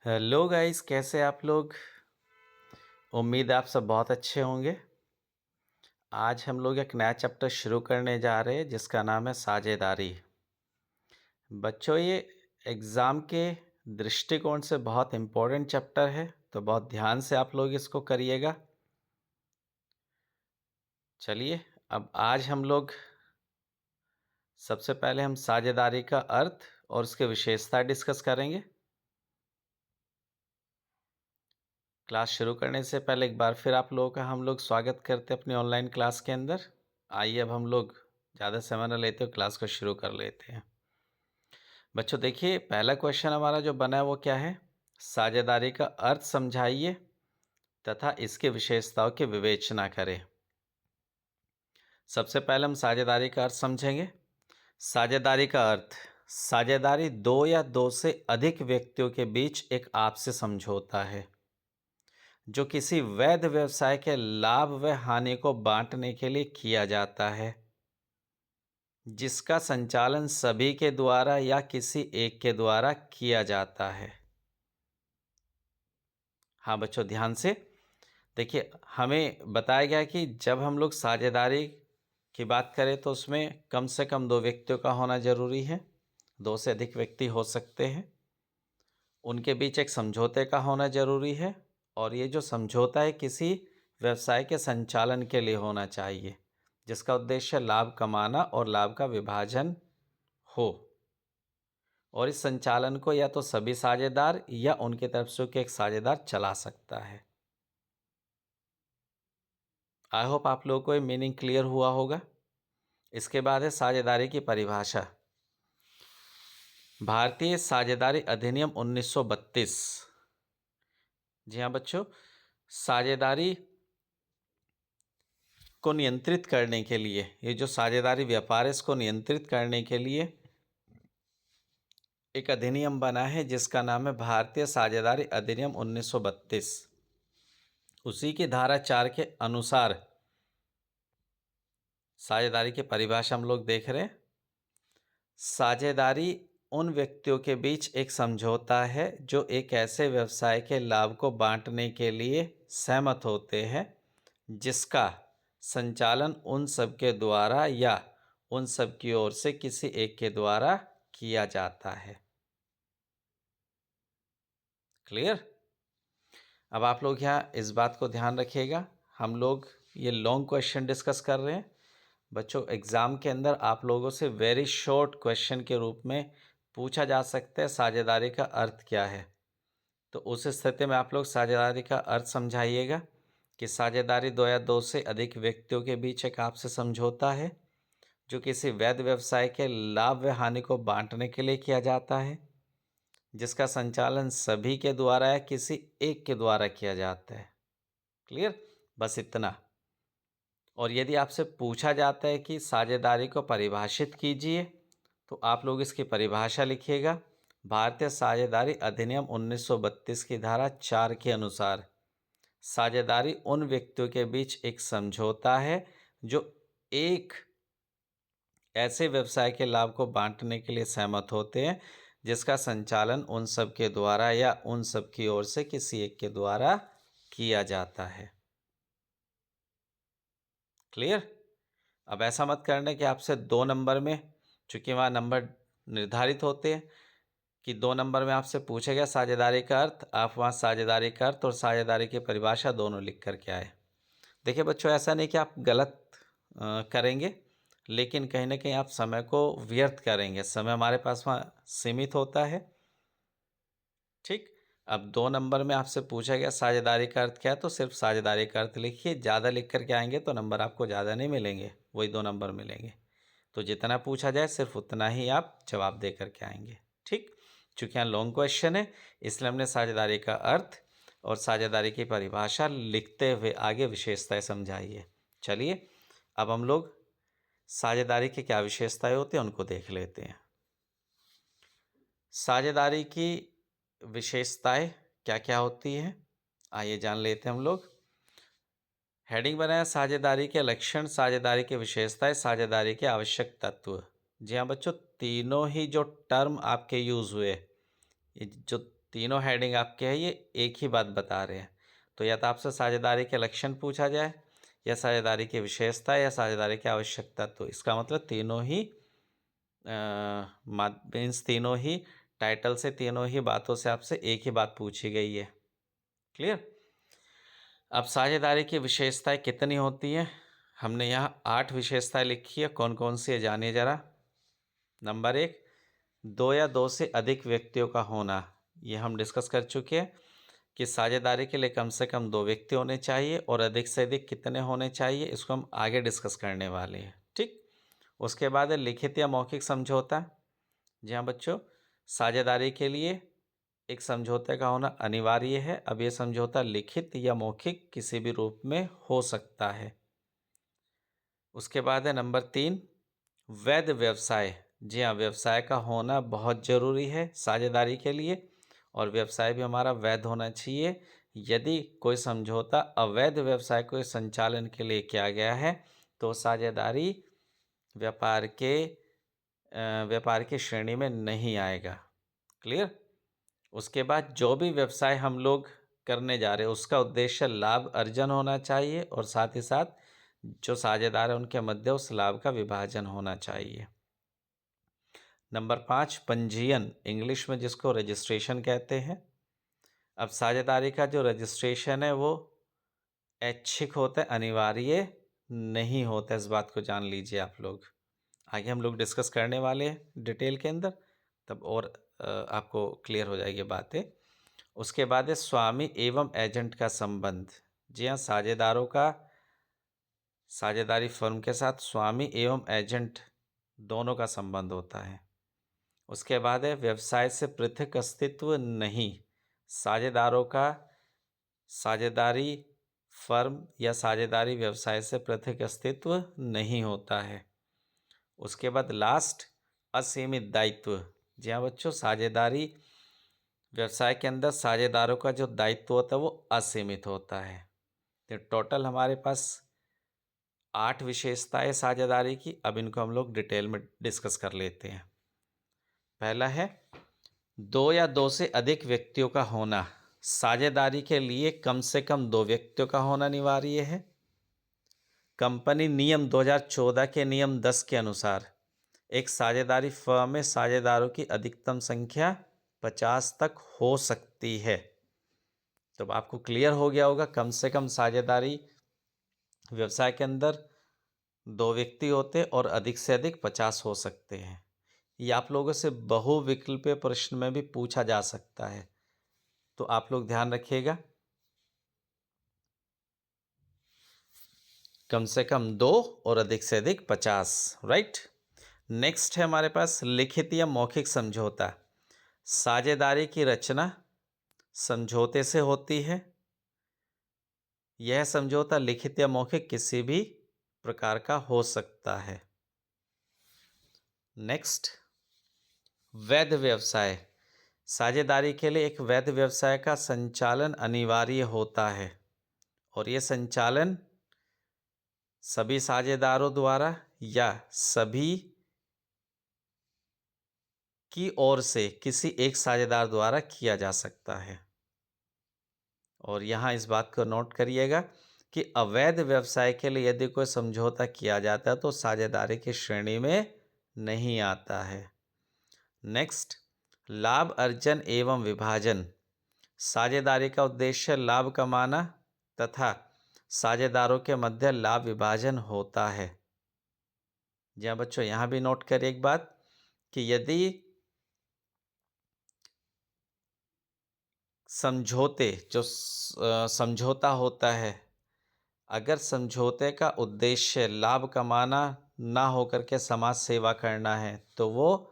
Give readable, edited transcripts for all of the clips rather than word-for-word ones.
Hello guys, कैसे आप लोग। उम्मीद है आप सब बहुत अच्छे होंगे। आज हम लोग एक नया चैप्टर शुरू करने जा रहे हैं जिसका नाम है साझेदारी। बच्चों, ये एग्ज़ाम के दृष्टिकोण से बहुत इम्पोर्टेंट चैप्टर है, तो बहुत ध्यान से आप लोग इसको करिएगा। चलिए, अब आज हम लोग सबसे पहले हम साझेदारी का अर्थ और उसके विशेषता डिस्कस करेंगे। क्लास शुरू करने से पहले एक बार फिर आप लोगों का हम लोग स्वागत करते हैं अपनी ऑनलाइन क्लास के अंदर। आइए अब हम लोग ज़्यादा समय न लेते हुए क्लास को शुरू कर लेते हैं। बच्चों देखिए, पहला क्वेश्चन हमारा जो बना है वो क्या है? साझेदारी का अर्थ समझाइए तथा इसके विशेषताओं की विवेचना करें। सबसे पहले हम साझेदारी का अर्थ समझेंगे। साझेदारी का अर्थ, साझेदारी दो या दो से अधिक व्यक्तियों के बीच एक आपसी समझौता है जो किसी वैध व्यवसाय के लाभ व हानि को बांटने के लिए किया जाता है, जिसका संचालन सभी के द्वारा या किसी एक के द्वारा किया जाता है। हाँ बच्चों, ध्यान से देखिए, हमें बताया गया कि जब हम लोग साझेदारी की बात करें तो उसमें कम से कम दो व्यक्तियों का होना जरूरी है। दो से अधिक व्यक्ति हो सकते हैं, उनके बीच एक समझौते का होना जरूरी है, और ये जो समझौता है किसी व्यवसाय के संचालन के लिए होना चाहिए जिसका उद्देश्य लाभ कमाना और लाभ का विभाजन हो। और इस संचालन को या तो सभी साझेदार या उनकी तरफ से एक साझेदार चला सकता है। आई होप आप लोगों को ये मीनिंग क्लियर हुआ होगा। इसके बाद है साझेदारी की परिभाषा। भारतीय साझेदारी अधिनियम 1932। जी हाँ बच्चों, साझेदारी को नियंत्रित करने के लिए, ये जो साझेदारी व्यापार है इसको नियंत्रित करने के लिए एक अधिनियम बना है जिसका नाम है भारतीय साझेदारी अधिनियम 1932। उसी की धारा 4 के अनुसार साझेदारी की परिभाषा हम लोग देख रहे हैं। साझेदारी उन व्यक्तियों के बीच एक समझौता है जो एक ऐसे व्यवसाय के लाभ को बांटने के लिए सहमत होते हैं जिसका संचालन उन सब के द्वारा या उन सब की ओर से किसी एक के द्वारा किया जाता है। क्लियर? अब आप लोग यहाँ इस बात को ध्यान रखिएगा, हम लोग ये लॉन्ग क्वेश्चन डिस्कस कर रहे हैं। बच्चों, एग्ज़ाम के अंदर आप लोगों से वेरी शॉर्ट क्वेश्चन के रूप में पूछा जा सकता है साझेदारी का अर्थ क्या है। तो उस स्थिति में आप लोग साझेदारी का अर्थ समझाइएगा कि साझेदारी दो या दो से अधिक व्यक्तियों के बीच एक आपसे समझौता है जो किसी वैध व्यवसाय के लाभ व हानि को बांटने के लिए किया जाता है, जिसका संचालन सभी के द्वारा या किसी एक के द्वारा किया जाता है। क्लियर? बस इतना। और यदि आपसे पूछा जाता है कि साझेदारी को परिभाषित कीजिए, तो आप लोग इसकी परिभाषा लिखिएगा। भारतीय साझेदारी अधिनियम 1932 की धारा 4 के अनुसार साझेदारी उन व्यक्तियों के बीच एक समझौता है जो एक ऐसे व्यवसाय के लाभ को बांटने के लिए सहमत होते हैं जिसका संचालन उन सब के द्वारा या उन सब की ओर से किसी एक के द्वारा किया जाता है। क्लियर? अब ऐसा मत करना कि आपसे 2 नंबर में, चूंकि वहाँ नंबर निर्धारित होते हैं, कि 2 नंबर में आपसे पूछेगा साझेदारी का अर्थ, आप वहाँ साझेदारी का अर्थ और साझेदारी की परिभाषा दोनों लिख कर के आए। देखिए बच्चों, ऐसा नहीं कि आप गलत करेंगे, लेकिन कहीं ना कहीं आप समय को व्यर्थ करेंगे। समय हमारे पास वहाँ सीमित होता है। ठीक, अब 2 नंबर में आपसे पूछा गया साझेदारी का अर्थ क्या है, तो सिर्फ साझेदारी का अर्थ लिखिए। ज़्यादा लिख कर के आएंगे तो नंबर आपको ज़्यादा नहीं मिलेंगे, वही 2 नंबर मिलेंगे। तो जितना पूछा जाए सिर्फ उतना ही आप जवाब दे कर के आएंगे। ठीक, चूँकि यहाँ लॉन्ग क्वेश्चन है इसलिए हमने साझेदारी का अर्थ और साझेदारी की परिभाषा लिखते हुए आगे विशेषताएं समझाई है। चलिए, अब हम लोग साझेदारी की क्या विशेषताएं होती हैं उनको देख लेते हैं। साझेदारी की विशेषताएं क्या क्या होती हैं, आइए जान लेते हैं हम लोग। हेडिंग बनाया साझेदारी के लक्षण, साझेदारी की विशेषताएं, साझेदारी के आवश्यक तत्व। जी हाँ बच्चों, तीनों ही जो टर्म आपके यूज़ हुए, ये जो तीनों हेडिंग आपके हैं, ये एक ही बात बता रहे हैं। तो या तो आपसे साझेदारी के लक्षण पूछा जाए, या साझेदारी की विशेषता, या साझेदारी की आवश्यकता। तो इसका मतलब तीनों ही मीन्स तीनों ही टाइटल से, तीनों ही बातों से आपसे एक ही बात पूछी गई है। क्लियर। अब साझेदारी की विशेषताएं कितनी होती हैं? हमने यहाँ 8 विशेषताएं लिखी है। कौन कौन सी है जानिए जरा। नंबर 1, 2 या 2 से अधिक व्यक्तियों का होना। ये हम डिस्कस कर चुके हैं कि साझेदारी के लिए कम से कम 2 व्यक्ति होने चाहिए, और अधिक से अधिक कितने होने चाहिए, इसको हम आगे डिस्कस करने वाले हैं। ठीक। उसके बाद है लिखित या मौखिक समझौता। जी हाँ बच्चों, साझेदारी के लिए एक समझौते का होना अनिवार्य है। अब ये समझौता लिखित या मौखिक किसी भी रूप में हो सकता है। उसके बाद है नंबर 3, वैध व्यवसाय। जी हाँ, व्यवसाय का होना बहुत ज़रूरी है साझेदारी के लिए, और व्यवसाय भी हमारा वैध होना चाहिए। यदि कोई समझौता अवैध व्यवसाय के संचालन के लिए किया गया है तो साझेदारी व्यापार की श्रेणी में नहीं आएगा। क्लियर। उसके बाद जो भी व्यवसाय हम लोग करने जा रहे हैं उसका उद्देश्य लाभ अर्जन होना चाहिए, और साथ ही साथ जो साझेदार है उनके मध्य उस लाभ का विभाजन होना चाहिए। नंबर 5, पंजीयन, इंग्लिश में जिसको रजिस्ट्रेशन कहते हैं। अब साझेदारी का जो रजिस्ट्रेशन है वो ऐच्छिक होता है, अनिवार्य नहीं होता। इस बात को जान लीजिए आप लोग। आगे हम लोग डिस्कस करने वाले हैं डिटेल के अंदर, तब और आपको क्लियर हो जाएगी बातें। उसके बाद है स्वामी एवं एजेंट का संबंध। जी हाँ, साझेदारों का साझेदारी फर्म के साथ स्वामी एवं एजेंट दोनों का संबंध होता है। उसके बाद है व्यवसाय से पृथक अस्तित्व नहीं। साझेदारों का साझेदारी फर्म या साझेदारी व्यवसाय से पृथक अस्तित्व नहीं होता है। उसके बाद लास्ट, असीमित दायित्व। जी हाँ बच्चों, साझेदारी व्यवसाय के अंदर साझेदारों का जो दायित्व होता है वो असीमित होता है। तो टोटल हमारे पास 8 विशेषताएं साझेदारी की। अब इनको हम लोग डिटेल में डिस्कस कर लेते हैं। पहला है 2 या 2 से अधिक व्यक्तियों का होना। साझेदारी के लिए कम से कम 2 व्यक्तियों का होना अनिवार्य है। कंपनी नियम 2014 के नियम 10 के अनुसार एक साझेदारी फर्म में साझेदारों की अधिकतम संख्या 50 तक हो सकती है। तो आपको क्लियर हो गया होगा, कम से कम साझेदारी व्यवसाय के अंदर 2 व्यक्ति होते और अधिक से अधिक 50 हो सकते हैं। ये आप लोगों से बहुविकल्पीय प्रश्न में भी पूछा जा सकता है, तो आप लोग ध्यान रखिएगा। कम से कम 2 और अधिक से अधिक 50, राइट। नेक्स्ट है हमारे पास लिखित या मौखिक समझौता। साझेदारी की रचना समझौते से होती है। यह समझौता लिखित या मौखिक किसी भी प्रकार का हो सकता है। नेक्स्ट, वैध व्यवसाय। साझेदारी के लिए एक वैध व्यवसाय का संचालन अनिवार्य होता है, और यह संचालन सभी साझेदारों द्वारा या सभी की ओर से किसी एक साझेदार द्वारा किया जा सकता है। और यहाँ इस बात को नोट करिएगा कि अवैध व्यवसाय के लिए यदि कोई समझौता किया जाता है तो साझेदारी की श्रेणी में नहीं आता है। नेक्स्ट, लाभ अर्जन एवं विभाजन। साझेदारी का उद्देश्य लाभ कमाना तथा साझेदारों के मध्य लाभ विभाजन होता है। जी हाँ बच्चों, यहाँ भी नोट करिए एक बात कि यदि समझौता होता है, अगर समझौते का उद्देश्य लाभ कमाना ना होकर के समाज सेवा करना है तो वो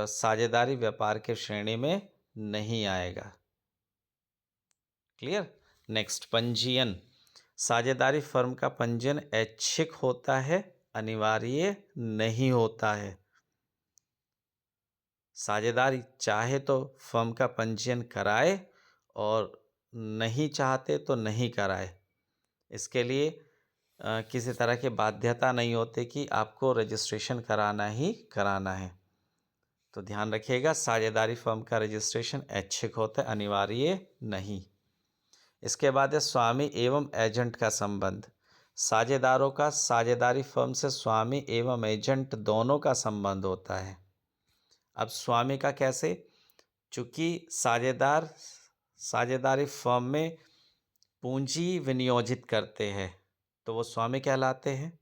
साझेदारी व्यापार के श्रेणी में नहीं आएगा। क्लियर। नेक्स्ट, पंजीयन। साझेदारी फर्म का पंजीयन ऐच्छिक होता है, अनिवार्य नहीं होता है। साझेदार चाहे तो फर्म का पंजीयन कराए और नहीं चाहते तो नहीं कराए। इसके लिए किसी तरह की बाध्यता नहीं होती कि आपको रजिस्ट्रेशन कराना ही कराना है। तो ध्यान रखिएगा, साझेदारी फर्म का रजिस्ट्रेशन ऐच्छिक होता है, अनिवार्य नहीं। इसके बाद है स्वामी एवं एजेंट का संबंध। साझेदारों का साझेदारी फर्म से स्वामी एवं एजेंट दोनों का संबंध होता है। अब स्वामी का कैसे? चूंकि साझेदार साझेदारी फर्म में पूंजी विनियोजित करते हैं तो वो स्वामी कहलाते हैं,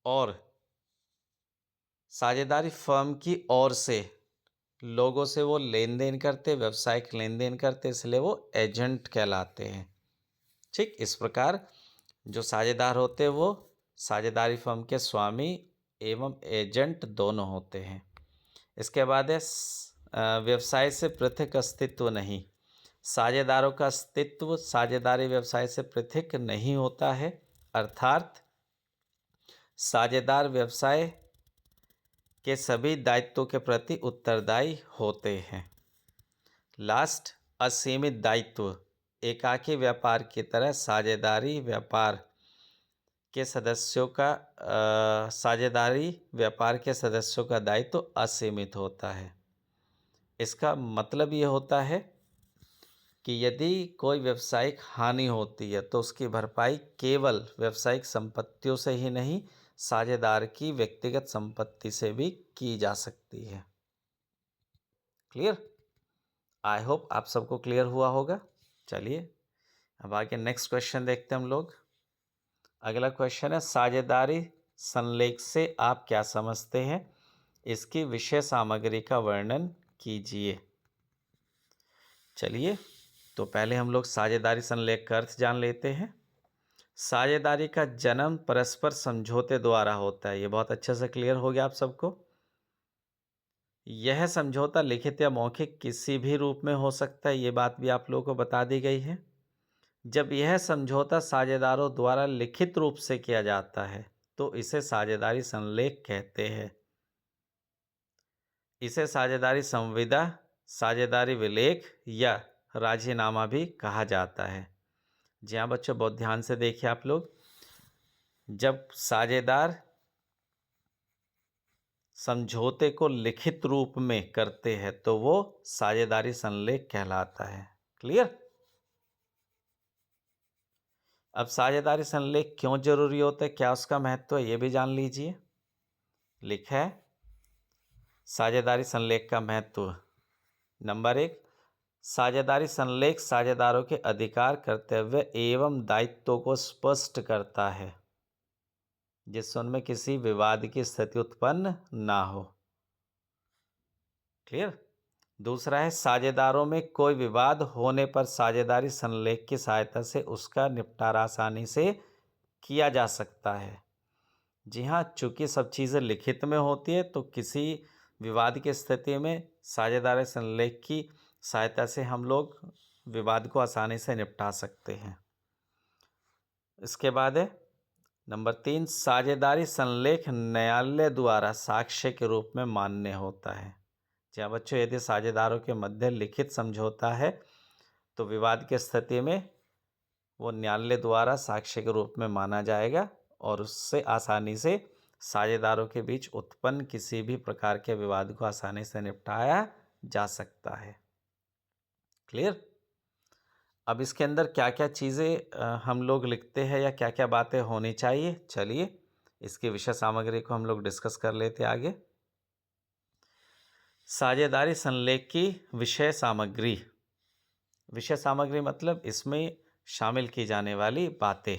और साझेदारी फर्म की ओर से लोगों से वो लेन देन करते, व्यावसायिक लेन देन करते, इसलिए वो एजेंट कहलाते हैं। ठीक इस प्रकार जो साझेदार होते हैं वो साझेदारी फर्म के स्वामी एवं एजेंट दोनों होते हैं। इसके बाद है व्यवसाय से पृथक अस्तित्व नहीं। साझेदारों का अस्तित्व साझेदारी व्यवसाय से पृथक नहीं होता है, अर्थात साझेदार व्यवसाय के सभी दायित्वों के प्रति उत्तरदायी होते हैं। लास्ट, असीमित दायित्व। एकाकी व्यापार की तरह साझेदारी व्यापार के सदस्यों का साझेदारी व्यापार के सदस्यों का दायित्व असीमित होता है। इसका मतलब ये होता है कि यदि कोई व्यावसायिक हानि होती है तो उसकी भरपाई केवल व्यावसायिक संपत्तियों से ही नहीं, साझेदार की व्यक्तिगत संपत्ति से भी की जा सकती है। क्लियर? आई होप आप सबको क्लियर हुआ होगा। चलिए अब आगे नेक्स्ट क्वेश्चन देखते हैं हम लोग। अगला क्वेश्चन है, साझेदारी संलेख से आप क्या समझते हैं? इसकी विषय सामग्री का वर्णन कीजिए। चलिए तो पहले हम लोग साझेदारी संलेख का अर्थ जान लेते हैं। साझेदारी का जन्म परस्पर समझौते द्वारा होता है। ये बहुत अच्छे से क्लियर हो गया आप सबको। यह समझौता लिखित या मौखिक किसी भी रूप में हो सकता है, ये बात भी आप लोगों को बता दी गई है। जब यह समझौता साझेदारों द्वारा लिखित रूप से किया जाता है तो इसे साझेदारी संलेख कहते हैं। इसे साझेदारी संविदा, साझेदारी विलेख या राजीनामा भी कहा जाता है। जी हाँ बच्चों, बहुत ध्यान से देखिए आप लोग। जब साझेदार समझौते को लिखित रूप में करते हैं तो वो साझेदारी संलेख कहलाता है। क्लियर? अब साझेदारी संलेख क्यों जरूरी होता है, क्या उसका महत्व है, ये भी जान लीजिए। लिखा है साझेदारी संलेख का महत्व। नंबर 1, साझेदारी संलेख साझेदारों के अधिकार, कर्तव्य एवं दायित्वों को स्पष्ट करता है जिससे उनमें किसी विवाद की स्थिति उत्पन्न ना हो। क्लियर? दूसरा है, साझेदारों में कोई विवाद होने पर साझेदारी संलेख की सहायता से उसका निपटारा आसानी से किया जा सकता है। जी हाँ, चूंकि सब चीज़ें लिखित में होती है तो किसी विवाद की स्थिति में साझेदारी संलेख की सहायता से हम लोग विवाद को आसानी से निपटा सकते हैं। इसके बाद है नंबर 3, साझेदारी संलेख न्यायालय द्वारा साक्ष्य के रूप में मान्य होता है। जी हाँ बच्चों, यदि साझेदारों के मध्य लिखित समझौता है तो विवाद की स्थिति में वो न्यायालय द्वारा साक्ष्य के रूप में माना जाएगा और उससे आसानी से साझेदारों के बीच उत्पन्न किसी भी प्रकार के विवाद को आसानी से निपटाया जा सकता है। क्लियर? अब इसके अंदर क्या क्या चीज़ें हम लोग लिखते हैं या क्या क्या बातें होनी चाहिए, चलिए इसकी विषय सामग्री को हम लोग डिस्कस कर लेते हैं आगे। साझेदारी संलेख की विषय सामग्री। विषय सामग्री मतलब इसमें शामिल की जाने वाली बातें।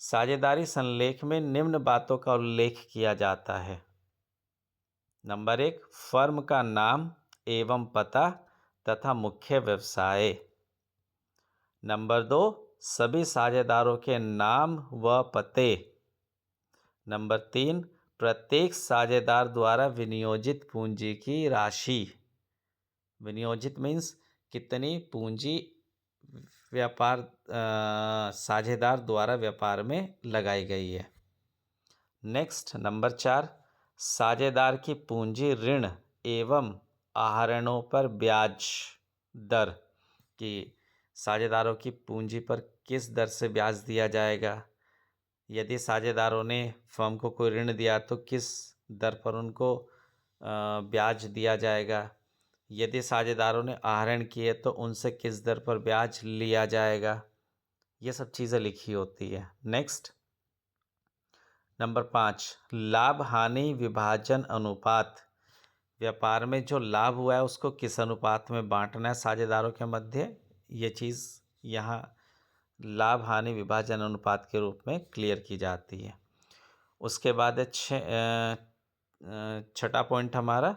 साझेदारी संलेख में निम्न बातों का उल्लेख किया जाता है। नंबर 1, फर्म का नाम एवं पता तथा मुख्य व्यवसाय। नंबर 2, सभी साझेदारों के नाम व पते। नंबर 3, प्रत्येक साझेदार द्वारा विनियोजित पूंजी की राशि। विनियोजित मीन्स कितनी पूंजी व्यापार साझेदार द्वारा व्यापार में लगाई गई है। नेक्स्ट नंबर 4, साझेदार की पूंजी ऋण एवं आहरणों पर ब्याज दर, कि साझेदारों की पूंजी पर किस दर से ब्याज दिया जाएगा। यदि साझेदारों ने फर्म को कोई ऋण दिया तो किस दर पर उनको ब्याज दिया जाएगा। यदि साझेदारों ने आहरण किए तो उनसे किस दर पर ब्याज लिया जाएगा। ये सब चीज़ें लिखी होती है। नेक्स्ट नंबर 5, लाभ हानि विभाजन अनुपात। व्यापार में जो लाभ हुआ है उसको किस अनुपात में बांटना है साझेदारों के मध्य, ये चीज़ यहाँ लाभ हानि विभाजन अनुपात के रूप में क्लियर की जाती है। उसके बाद छठा पॉइंट हमारा,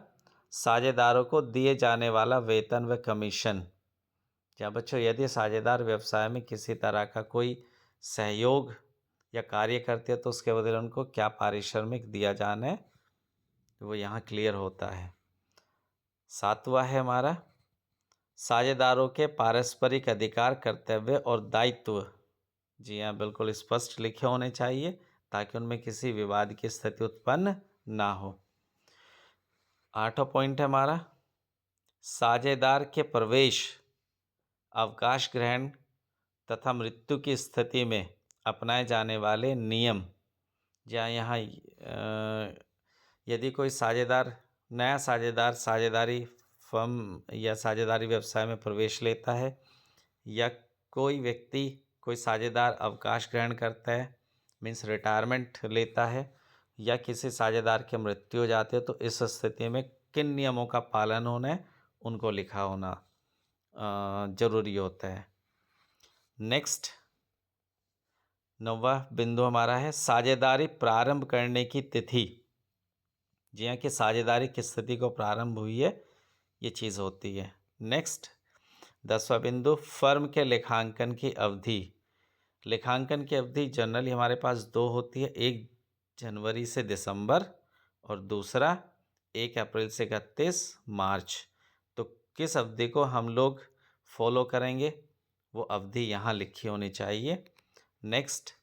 साझेदारों को दिए जाने वाला वेतन व कमीशन। क्या बच्चों, यदि साझेदार व्यवसाय में किसी तरह का कोई सहयोग या कार्य करते हैं तो उसके बदले उनको क्या पारिश्रमिक दिया जाना है, वो यहाँ क्लियर होता है। 7वां है हमारा, साझेदारों के पारस्परिक अधिकार, कर्तव्य और दायित्व। जी हाँ, बिल्कुल स्पष्ट लिखे होने चाहिए ताकि उनमें किसी विवाद की स्थिति उत्पन्न ना हो। 8वां पॉइंट है हमारा, साझेदार के प्रवेश, अवकाश ग्रहण तथा मृत्यु की स्थिति में अपनाए जाने वाले नियम। जहाँ यहाँ यदि कोई साझेदार, नया साझेदार साझेदारी फर्म या साझेदारी व्यवसाय में प्रवेश लेता है, या कोई व्यक्ति, कोई साझेदार अवकाश ग्रहण करता है, मीन्स रिटायरमेंट लेता है, या किसी साझेदार की मृत्यु हो जाती है, तो इस स्थिति में किन नियमों का पालन होना है उनको लिखा होना जरूरी होता है। नेक्स्ट 9वां बिंदु हमारा है, साझेदारी प्रारंभ करने की तिथि। जी हाँ, कि साझेदारी किस तिथि को प्रारंभ हुई है, ये चीज़ होती है। नेक्स्ट 10वां बिंदु, फर्म के लेखांकन की अवधि। लेखांकन की अवधि जनरली हमारे पास 2 होती है, 1 जनवरी से दिसंबर और दूसरा 1 अप्रैल से 31 मार्च। तो किस अवधि को हम लोग फॉलो करेंगे, वो अवधि यहाँ लिखी होनी चाहिए। नेक्स्ट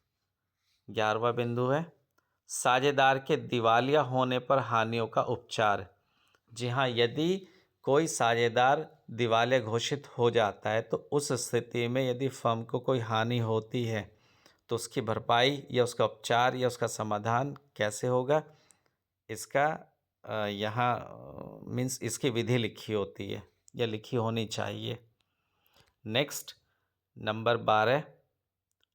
11वां बिंदु है, साझेदार के दिवालिया होने पर हानियों का उपचार। जी हाँ, यदि कोई साझेदार दिवालिया घोषित हो जाता है तो उस स्थिति में यदि फर्म को कोई हानि होती है तो उसकी भरपाई या उसका उपचार या उसका समाधान कैसे होगा, इसका यहाँ मीन्स इसकी विधि लिखी होती है या लिखी होनी चाहिए। नेक्स्ट नंबर 12,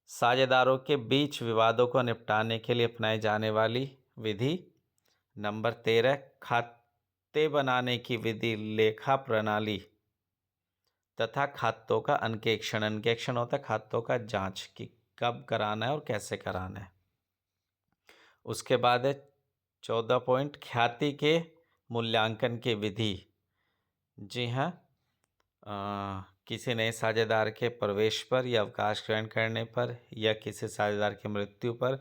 साझेदारों के बीच विवादों को निपटाने के लिए अपनाई जाने वाली विधि। नंबर 13, खाते बनाने की विधि, लेखा प्रणाली तथा खातों का अंकेक्षण। अंकेक्षण होता है खातों का जांच कि कब कराना है और कैसे कराना है। उसके बाद है 14 पॉइंट, ख्याति के मूल्यांकन की विधि। जी हाँ, किसी नए साझेदार के प्रवेश पर या अवकाश ग्रहण करने पर या किसी साझेदार की मृत्यु पर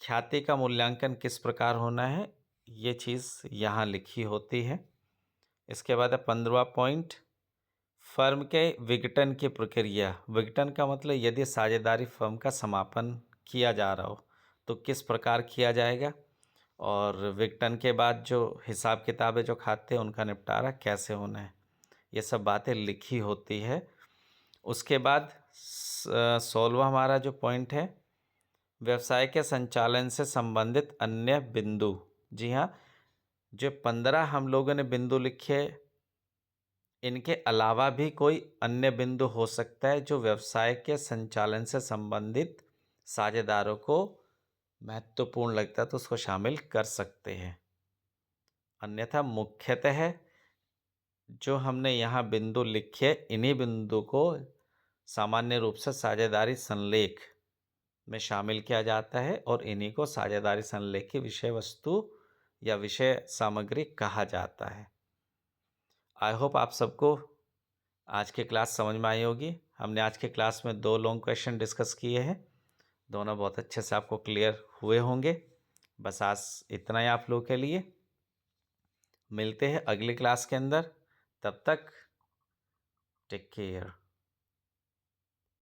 ख्याति का मूल्यांकन किस प्रकार होना है, ये चीज़ यहाँ लिखी होती है। इसके बाद है 15वां पॉइंट, फर्म के विघटन की प्रक्रिया। विघटन का मतलब यदि साझेदारी फर्म का समापन किया जा रहा हो तो किस प्रकार किया जाएगा, और विघटन के बाद जो हिसाब किताब है, जो खाते हैं, उनका निपटारा कैसे होना है, ये सब बातें लिखी होती है। उसके बाद 16वां हमारा जो पॉइंट है, व्यवसाय के संचालन से संबंधित अन्य बिंदु। जी हाँ, जो 15 हम लोगों ने बिंदु लिखे, इनके अलावा भी कोई अन्य बिंदु हो सकता है जो व्यवसाय के संचालन से संबंधित साझेदारों को महत्वपूर्ण लगता है तो उसको शामिल कर सकते हैं। अन्यथा मुख्यतः जो हमने यहाँ बिंदु लिखे, इन्हीं बिंदु को सामान्य रूप से साझेदारी संलेख में शामिल किया जाता है और इन्हीं को साझेदारी संलेख की विषय वस्तु या विषय सामग्री कहा जाता है। आई होप आप सबको आज की क्लास समझ में आई होगी। हमने आज की क्लास में 2 लॉन्ग क्वेश्चन डिस्कस किए हैं, दोनों बहुत अच्छे से आपको क्लियर हुए होंगे। बस आज इतना ही आप लोगों के लिए। मिलते हैं अगली क्लास के अंदर, तब तक टेक केयर।